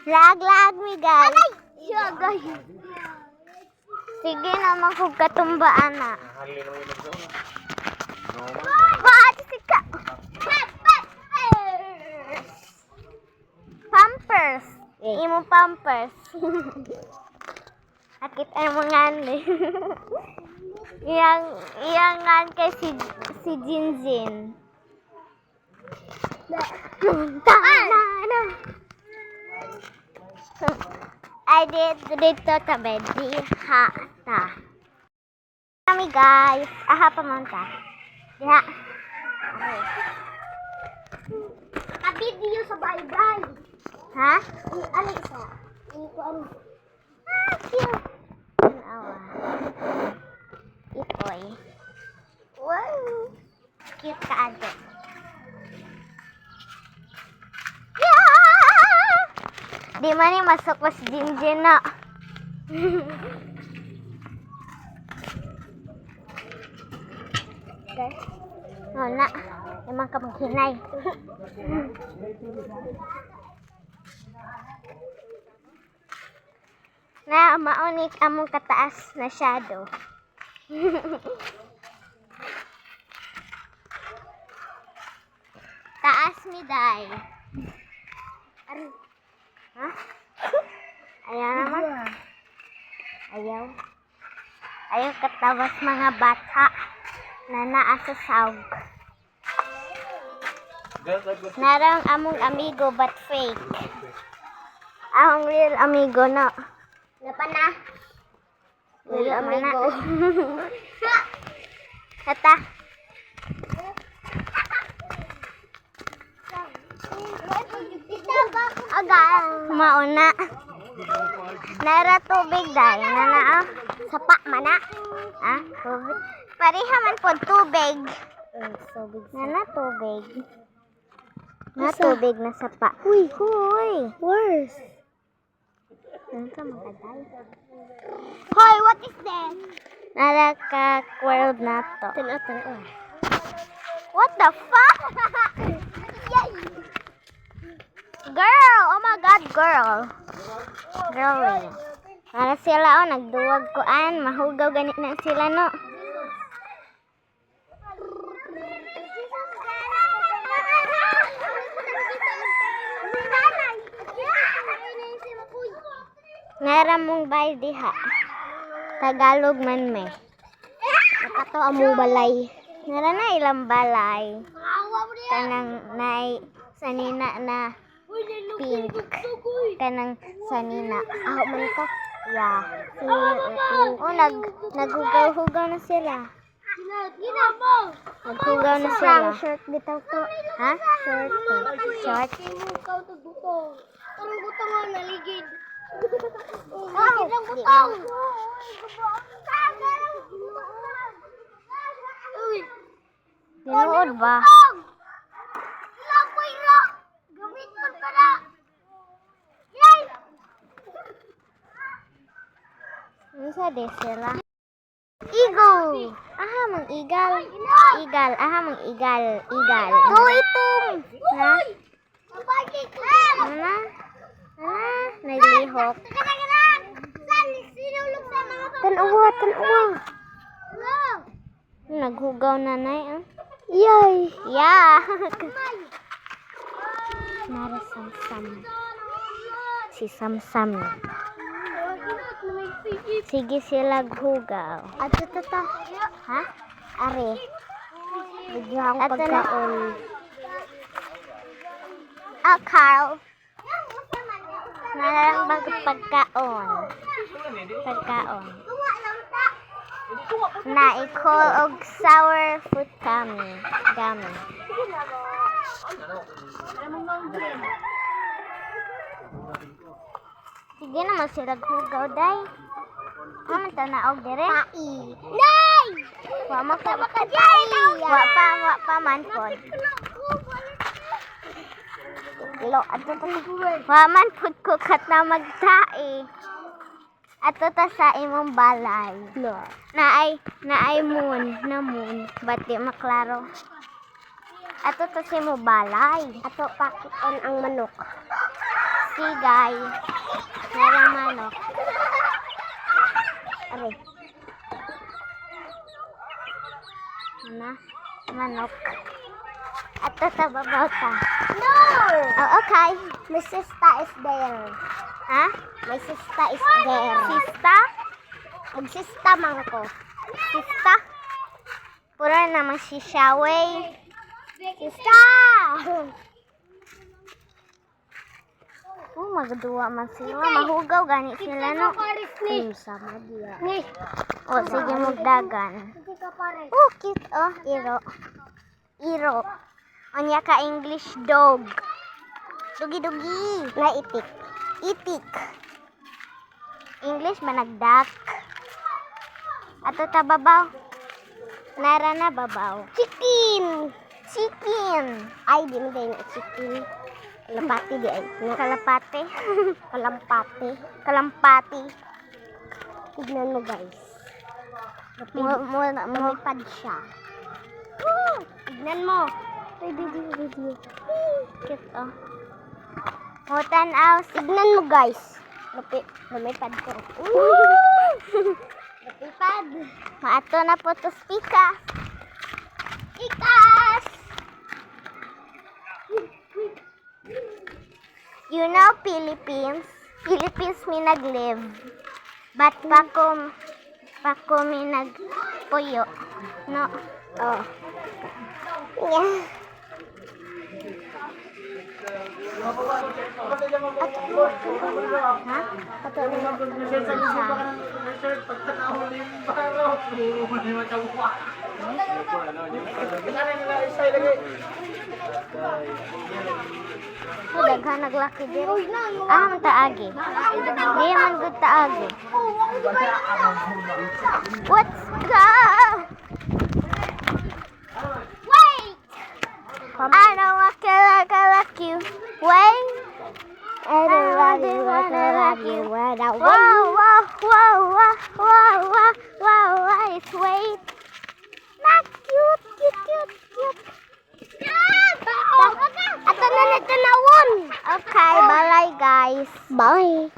Lag mi guys. Sige naman kung katumbaan na. Bakit sika? Pampers. Imo pampers. Akit ay mga iyang ngan kay si Jinjin. Ay dito tabi diha ta. Kami guys, aha pa man ta. Diha. Video sa bye-bye. Ha? Ano isa? Ano? Cute. Awa. Itoy. Wow. Cute ka ado. Di man yung masok was Jinjin na. Okay. Oh na. Emang ka maghinay. Na maunik among kataas na shadow. Taas mi day. Ha? Ayaw naman. Ayaw. Ayaw katawas mga bata na naa sa sawg. Narang among amigo but fake. Ahong real amigo no. Napa na? Real amigo. Kata. Agang mauna. Nara tubig dahil na sapa mana. Ah, tubig. Pareha man po tubig. Nana tubig. Na tubig na sapa. Huy. Worse. Hoy, what is that? Nara ka world na to. What the fuck? Girl! Oh my god, girl. Girlie. Para sila nagduwag kuan, mahugaw ganit na sila no. Nara mong bay diha. Tagalog man me. Nakato among balay. Nara na ilang balay. Kanang nay sanina na pink. Kanang sanina. Ah, man ka. Yeah. Naghugaw-hugaw na sila. Naghugaw na sila. Short bitaw to. Ha? Short. Tarong butang nga naligid. Naligid lang butang. Dinuod ba? Gamiton ka na. Yay! Ano sa sila? Eagle! Aha, mang igal. Igal. Aha, mang igal. Itong! Ha? Ano? Naglihok. Tanawa. Naghugaw na nay, ah. Yay! Yeah! Nara Samsam. Si Samsam. Sige sila hugaw. At ito. Ha? Are. Bigyan ko pagkaon. Ah, Carl. Narang pagkaon. Na-i-call og sour fruit gummy. Sige naman sila hugaw, day. Ano tanaog dire? Pai. Nay! Wa mo ka makadai. Wa pa man pod. Lo ato ta wa man pod ko kat na magtai. Ato ta sa imong balay. Naay moon, ba't di maklaro? Ato to si mo balay. Ato pakiton ang manok. Sigay. Narang manok. Aray. Ano? Manok. Ato sa babaw ta. No! Oh, okay. My sister is there. Ha? My sister is there. Sista? Magsista man ko. Sista? Pura naman si Shaway. Sista! Oh, magduwa man sila. Mahugaw gani sila, no? Sama dia. Oh, sige magdagan. Oh, cute. Oh, iro. Iro. Onya ka English dog. Dugi-dugi. Na itik. Itik. English managdak. Ato ta babaw. Nara na babaw. Chicken. Chicken. Ay, di mo dahil chicken. Kalapati di ay. Kalapate. Kalampate. Kalampati. Tignan mo guys. Lumipad siya. Tignan mo. Video. Cute oh. Tanaw. Tignan mo guys. Lumipad ko. Lumipad. Maato na po to pika. Ikas! You know Philippines? Philippines mi naglive. But pa ko mi nagpuyo. No? Oh. Yeah. Ha? Ato na. Daghan naglaki din. Man taagi. Di man gud taagi. What's up? Wait! I don't like you. Wait! I don't like you. Wow, it's wait. Not cute. Ato na natanawon. Okay, bye guys. Bye.